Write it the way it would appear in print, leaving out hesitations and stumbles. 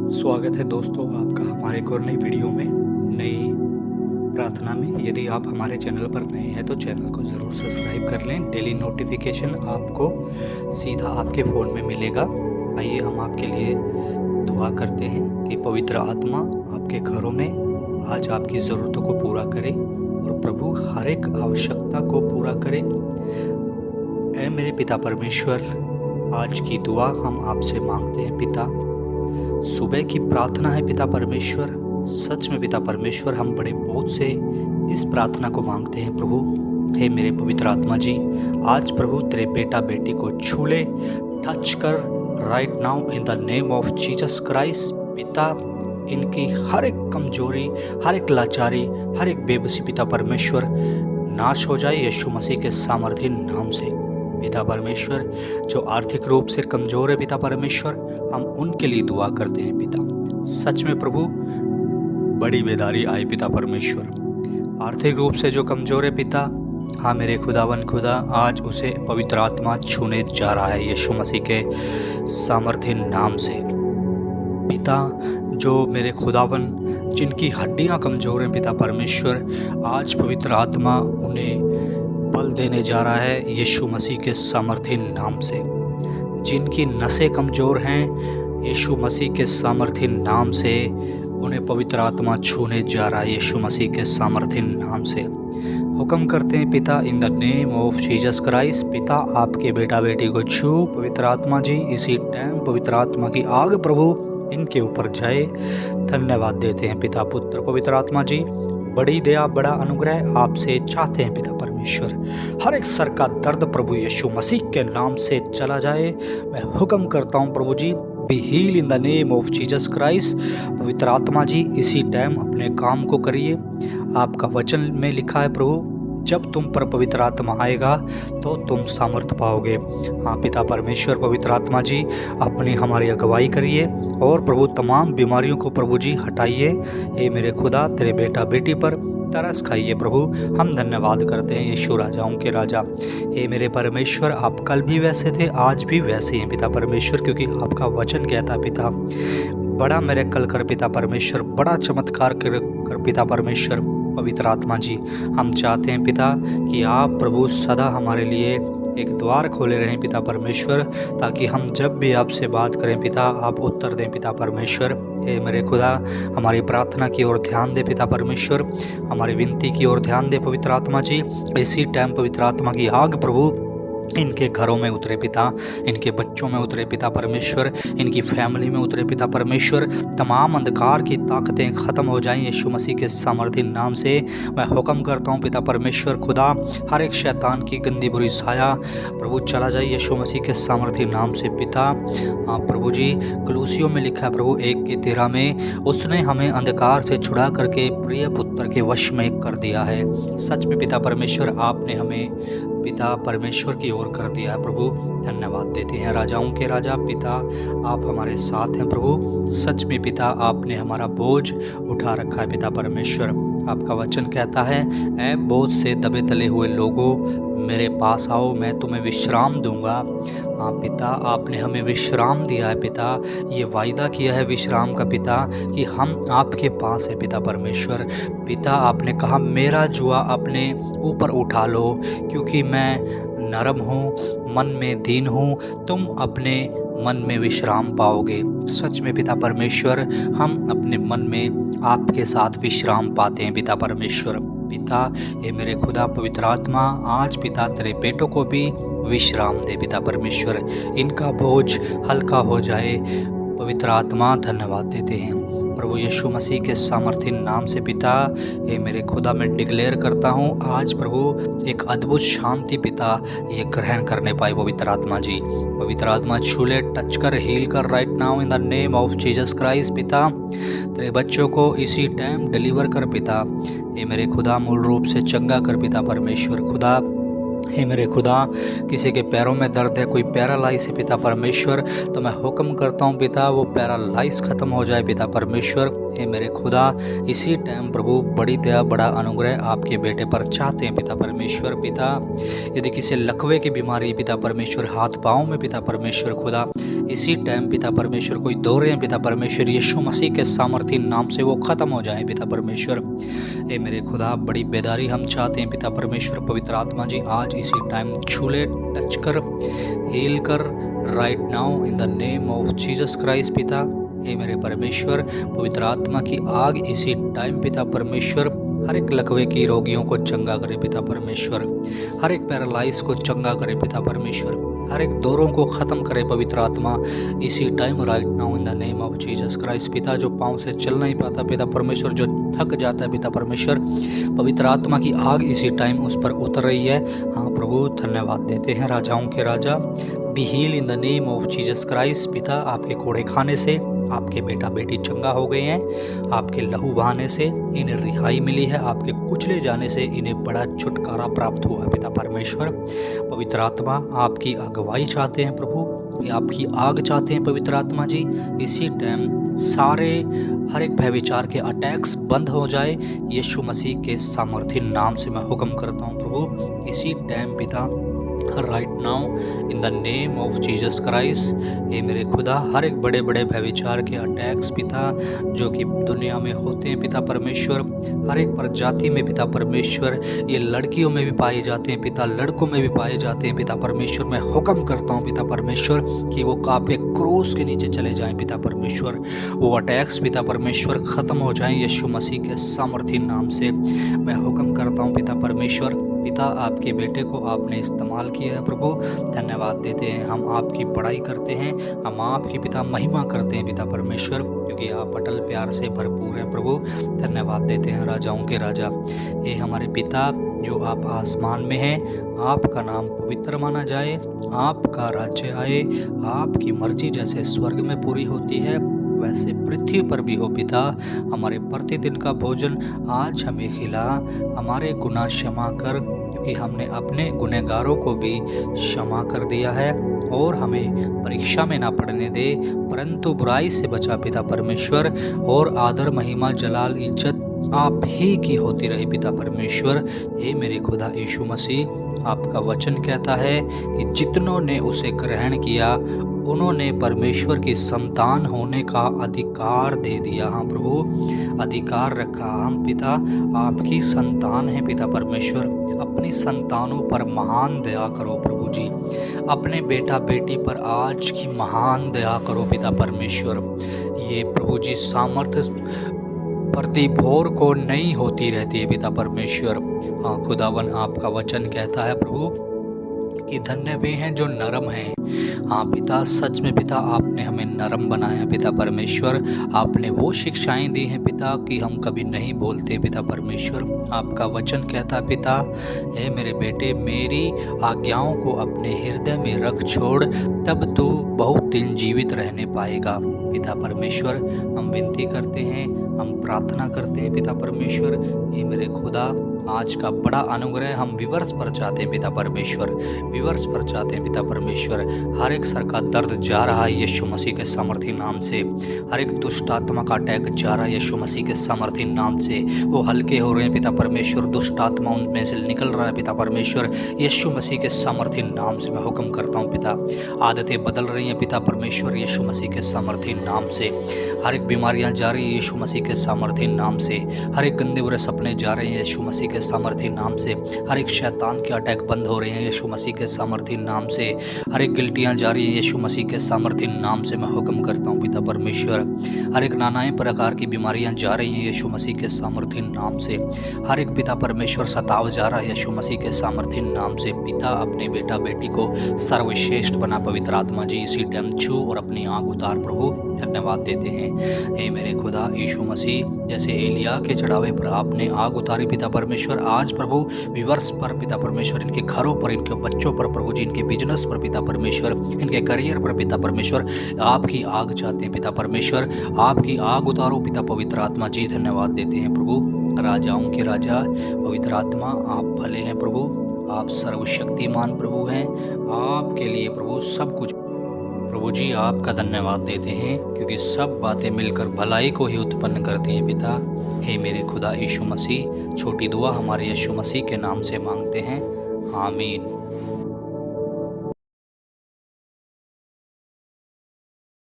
स्वागत है दोस्तों आपका हमारे एक और नई वीडियो में, नई प्रार्थना में। यदि आप हमारे चैनल पर नए हैं तो चैनल को ज़रूर सब्सक्राइब कर लें। डेली नोटिफिकेशन आपको सीधा आपके फ़ोन में मिलेगा। आइए हम आपके लिए दुआ करते हैं कि पवित्र आत्मा आपके घरों में आज आपकी ज़रूरतों को पूरा करे और प्रभु हर एक आवश्यकता को पूरा करे। ऐ मेरे पिता परमेश्वर, आज की दुआ हम आपसे मांगते हैं पिता। सुबह की प्रार्थना है पिता परमेश्वर। सच में पिता परमेश्वर, हम बड़े बोझ से इस प्रार्थना को मांगते हैं प्रभु। हे मेरे पवित्र आत्मा जी, आज प्रभु तेरे बेटा बेटी को छू ले, टच कर right now in the name of Jesus Christ. पिता, इनकी हर एक कमजोरी, हर एक लाचारी, हर एक बेबसी पिता परमेश्वर नाश हो जाए यीशु मसीह के सामर्थ्य नाम से। पिता परमेश्वर, जो आर्थिक रूप से कमजोर है पिता परमेश्वर, हम उनके लिए दुआ करते हैं पिता। सच में प्रभु बड़ी बेदारी आए पिता परमेश्वर। आर्थिक रूप से जो कमजोर है पिता, हाँ मेरे खुदावन खुदा, आज उसे पवित्र आत्मा छूने जा रहा है यीशु मसीह के सामर्थ्य नाम से। पिता, जो मेरे खुदावन जिनकी हड्डियां कमजोर हैं पिता परमेश्वर, आज पवित्र आत्मा उन्हें बल देने जा रहा है यीशु मसीह के सामर्थ्य नाम से। जिनकी नसें कमज़ोर हैं, यीशु मसीह के सामर्थ्य नाम से उन्हें पवित्र आत्मा छूने जा रहा है यीशु मसीह के सामर्थ्य नाम से। हुक्म करते हैं पिता, इन the name of Jesus Christ. पिता, आपके बेटा बेटी को छू पवित्र आत्मा जी। इसी टाइम पवित्र आत्मा की आग प्रभु इनके ऊपर जाए। धन्यवाद देते हैं पिता पुत्र पवित्र आत्मा जी। बड़ी दया, बड़ा अनुग्रह आपसे चाहते हैं पिता परमेश्वर। हर एक सर का दर्द प्रभु यीशु मसीह के नाम से चला जाए। मैं हुक्म करता हूं प्रभु जी, be heal in the name of Jesus Christ. पवित्र आत्मा जी, इसी टाइम अपने काम को करिए। आपका वचन में लिखा है प्रभु, जब तुम पर पवित्र आत्मा आएगा तो तुम सामर्थ पाओगे। हाँ पिता परमेश्वर पवित्र आत्मा जी, अपनी हमारी अगुवाई करिए और प्रभु तमाम बीमारियों को प्रभु जी हटाइए। ये मेरे खुदा, तेरे बेटा बेटी पर तरस खाइए प्रभु। हम धन्यवाद करते हैं यीशु राजाओं के राजा। हे मेरे परमेश्वर, आप कल भी वैसे थे, आज भी वैसे हैं पिता परमेश्वर, क्योंकि आपका वचन कहता पिता, बड़ा मिरेकल कर पिता परमेश्वर, बड़ा चमत्कार कर पिता परमेश्वर पवित्र आत्मा जी। हम चाहते हैं पिता कि आप प्रभु सदा हमारे लिए एक द्वार खोले रहें पिता परमेश्वर, ताकि हम जब भी आपसे बात करें पिता, आप उत्तर दें पिता परमेश्वर। हे मेरे खुदा, हमारी प्रार्थना की ओर ध्यान दे पिता परमेश्वर, हमारी विनती की ओर ध्यान दे पवित्र आत्मा जी। इसी टाइम पवित्र आत्मा की आग प्रभु इनके घरों में उतरे पिता, इनके बच्चों में उतरे पिता परमेश्वर, इनकी फैमिली में उतरे पिता परमेश्वर। तमाम अंधकार की ताकतें ख़त्म हो जाएं यीशु मसीह के सामर्थ्य नाम से। मैं हुक्म करता हूं पिता परमेश्वर खुदा, हर एक शैतान की गंदी बुरी साया प्रभु चला जाए यीशु मसीह के सामर्थ्य नाम से पिता। प्रभु जी, कलूसियों में लिखा है प्रभु 1:13 में, उसने हमें अंधकार से छुड़ा करके प्रिय पुत्र के वश में कर दिया है। सच में पिता परमेश्वर, आपने हमें पिता परमेश्वर की ओर कर दिया है प्रभु। धन्यवाद देते हैं राजाओं के राजा पिता, आप हमारे साथ हैं प्रभु। सच में पिता, आपने हमारा बोझ उठा रखा है पिता परमेश्वर। आपका वचन कहता है, ऐ बोझ से दबे तले हुए लोगों, मेरे पास आओ, मैं तुम्हें विश्राम दूंगा। हाँ पिता, आपने हमें विश्राम दिया है पिता। ये वायदा किया है विश्राम का पिता कि हम आपके पास है पिता परमेश्वर। पिता, आपने कहा मेरा जुआ अपने ऊपर उठा लो, क्योंकि मैं नरम हूँ, मन में दीन हूँ, तुम अपने मन में विश्राम पाओगे। सच में पिता परमेश्वर, हम अपने मन में आपके साथ विश्राम पाते हैं पिता परमेश्वर। पिता, ये मेरे खुदा पवित्र आत्मा, आज पिता तेरे बेटों को भी विश्राम दे पिता परमेश्वर, इनका बोझ हल्का हो जाए पवित्र आत्मा। धन्यवाद देते हैं प्रभु यीशु मसीह के सामर्थ्य नाम से पिता। ये मेरे खुदा, मैं डिक्लेयर करता हूँ आज प्रभु एक अद्भुत शांति पिता ये ग्रहण करने पाए पवित्र आत्मा जी। पवित्र आत्मा छूले, टच कर, हील कर right now in the name of Jesus Christ पिता। तेरे बच्चों को इसी टाइम डिलीवर कर पिता। ये मेरे खुदा, मूल रूप से चंगा कर पिता परमेश्वर खुदा। हे मेरे खुदा, किसी के पैरों में दर्द है, कोई पैरालाइज है पिता परमेश्वर, तो मैं हुक्म करता हूँ पिता, वो पैरालाइज ख़त्म हो जाए पिता परमेश्वर। हे मेरे खुदा, इसी टाइम प्रभु बड़ी दया, बड़ा अनुग्रह आपके बेटे पर चाहते हैं पिता परमेश्वर। पिता, यदि किसी लकवे की बीमारी पिता परमेश्वर, हाथ पाँव में पिता परमेश्वर खुदा, इसी टाइम पिता परमेश्वर कोई दौड़ रहे हैं पिता परमेश्वर यीशु मसीह के सामर्थी नाम से वो ख़त्म हो जाए पिता परमेश्वर। ए मेरे खुदा, बड़ी बेदारी हम चाहते हैं पिता परमेश्वर। पवित्र आत्मा जी आज इसी टाइम छूले, टच कर, हील कर right now in the name of Jesus Christ पिता। हे मेरे परमेश्वर, पवित्र आत्मा की आग इसी टाइम पिता परमेश्वर हर एक लकवे की रोगियों को चंगा करे पिता परमेश्वर, हर एक पैरालाइज को चंगा करे पिता परमेश्वर, हर एक दौरों को ख़त्म करे पवित्र आत्मा इसी time right now in the name of Jesus Christ पिता। जो पाँव से चल नहीं पाता पिता परमेश्वर, जो थक जाता है पिता परमेश्वर, पवित्र आत्मा की आग इसी टाइम उस पर उतर रही है। हाँ प्रभु, धन्यवाद देते हैं राजाओं के राजा। Be heal in the name of Jesus Christ पिता। आपके कोड़े खाने से आपके बेटा बेटी चंगा हो गए हैं, आपके लहू बहाने से इन्हें रिहाई मिली है, आपके कुचले जाने से इन्हें बड़ा छुटकारा प्राप्त हुआ है पिता परमेश्वर। पवित्र आत्मा आपकी अगुवाई चाहते हैं प्रभु, आपकी आग चाहते हैं पवित्र आत्मा जी। इसी टाइम सारे हर एक भय विचार के अटैक्स बंद हो जाए यीशु मसीह के सामर्थ्य नाम से मैं हुक्म करता हूँ प्रभु इसी टाइम पिता right now in the name of Jesus Christ. ये मेरे खुदा, हर एक बड़े बड़े भयविचार के अटैक्स पिता जो कि दुनिया में होते हैं पिता परमेश्वर, हर एक प्रजाति में पिता परमेश्वर, ये लड़कियों में भी पाए जाते हैं पिता, लड़कों में भी पाए जाते हैं पिता परमेश्वर। मैं हुक्म करता हूँ पिता परमेश्वर कि वो कापे क्रूस के नीचे चले जाएं पिता परमेश्वर, वो अटैक्स पिता परमेश्वर ख़त्म हो जाएं यीशु मसीह के सामर्थी नाम से मैं हुक्म करता हूँ पिता परमेश्वर। पिता, आपके बेटे को आपने इस्तेमाल किया है प्रभु, धन्यवाद देते हैं। हम आपकी बड़ाई करते हैं, हम आपकी पिता महिमा करते हैं पिता परमेश्वर, क्योंकि आप अटल प्यार से भरपूर हैं प्रभु। धन्यवाद देते हैं राजाओं के राजा। ये हमारे पिता जो आप आसमान में हैं, आपका नाम पवित्र माना जाए, आपका राज्य आए, आपकी मर्जी जैसे स्वर्ग में पूरी होती है वैसे पृथ्वी पर भी हो पिता। हमारे प्रतिदिन का भोजन आज हमें खिला, हमारे गुनाह क्षमा कर, क्योंकि हमने अपने गुनहगारों को भी क्षमा कर दिया है, और हमें परीक्षा में ना पड़ने दे परंतु बुराई से बचा पिता परमेश्वर। और आदर महिमा जलाल इज्जत आप ही की होती रही पिता परमेश्वर। हे मेरे खुदा यीशु मसीह, आपका वचन कहता है कि जितनों ने उसे ग्रहण किया उन्होंने परमेश्वर की संतान होने का अधिकार दे दिया। हाँ प्रभु, अधिकार रखा। हम पिता आपकी संतान हैं पिता परमेश्वर। अपनी संतानों पर महान दया करो प्रभु जी, अपने बेटा बेटी पर आज की महान दया करो पिता परमेश्वर। ये प्रभु जी सामर्थ्य प्रति भोर को नहीं होती रहती है पिता परमेश्वर। हाँ खुदावन, आपका वचन कहता है प्रभु कि धन्य वे हैं जो नरम हैं। हाँ पिता, सच में पिता आपने हमें नरम बनाया है पिता परमेश्वर। आपने वो शिक्षाएं दी हैं पिता कि हम कभी नहीं बोलते पिता परमेश्वर। आपका वचन कहता पिता, हे मेरे बेटे, मेरी आज्ञाओं को अपने हृदय में रख छोड़, तब तू बहुत दिन जीवित रहने पाएगा पिता परमेश्वर। हम विनती करते हैं, हम प्रार्थना करते हैं पिता परमेश्वर। ये मेरे खुदा, आज का बड़ा अनुग्रह हम विवर्स पर चाहते हैं पिता परमेश्वर, विवर्स पर चाहते हैं पिता परमेश्वर। हर एक सर का दर्द जा रहा है यीशु मसीह के सामर्थी नाम से, हर एक दुष्ट आत्मा का अटैक जा रहा है यीशु मसीह के सामर्थी नाम से। वो हल्के हो रहे हैं पिता परमेश्वर, दुष्ट आत्मा उनमें से निकल रहा है पिता परमेश्वर। यीशु मसीह के सामर्थी नाम से मैं हुक्म करता हूँ पिता, आदतें बदल रही हैं पिता परमेश्वर यीशु मसीह के सामर्थी नाम से। हर एक बीमारियाँ जा रही है यीशु मसीह के सामर्थी नाम से, हर एक गंदे बुरे सपने जा रहे हैं यीशु मसीह के सामर्थी नाम से, हर एक शैतान के अटैक बंद हो रहे हैं यीशु मसीह के सामर्थी नाम से, हर एक गिल्टियाँ जा रही हैं यीशु मसीह के सामर्थी नाम से मैं हुक्म करता हूँ पिता परमेश्वर। हर एक नानाए प्रकार की बीमारियाँ जा रही हैं यीशु मसीह के सामर्थी नाम से, हर एक पिता परमेश्वर सताव जा रहा है यीशु मसीह के सामर्थी नाम से। पिता, अपने बेटा बेटी को सर्वश्रेष्ठ बना पवित्र आत्मा जी, इसी टाइम छू और अपनी आँख उतार प्रभु। धन्यवाद देते हैं हे मेरे खुदा यीशु मसीह, जैसे एलिया के चढ़ावे पर आपने आग उतारी पिता परमेश्वर, आज प्रभु विवर्स पर पिता परमेश्वर, इनके घरों पर, इनके बच्चों पर प्रभु जी, इनके बिजनेस पर पिता परमेश्वर, इनके करियर पर पिता परमेश्वर, आपकी आग चाहते हैं पिता परमेश्वर। आपकी आग उतारो पिता पवित्र आत्मा जी। धन्यवाद देते हैं प्रभु, राजाओं के राजा पवित्र आत्मा, आप भले हैं प्रभु, आप सर्वशक्तिमान प्रभु हैं। आपके लिए प्रभु सब कुछ प्रभु जी, आपका धन्यवाद देते हैं, क्योंकि सब बातें मिलकर भलाई को ही उत्पन्न करती हैं पिता। हे मेरे खुदा यीशु मसीह, छोटी दुआ हमारे यीशु मसीह के नाम से मांगते हैं, आमीन।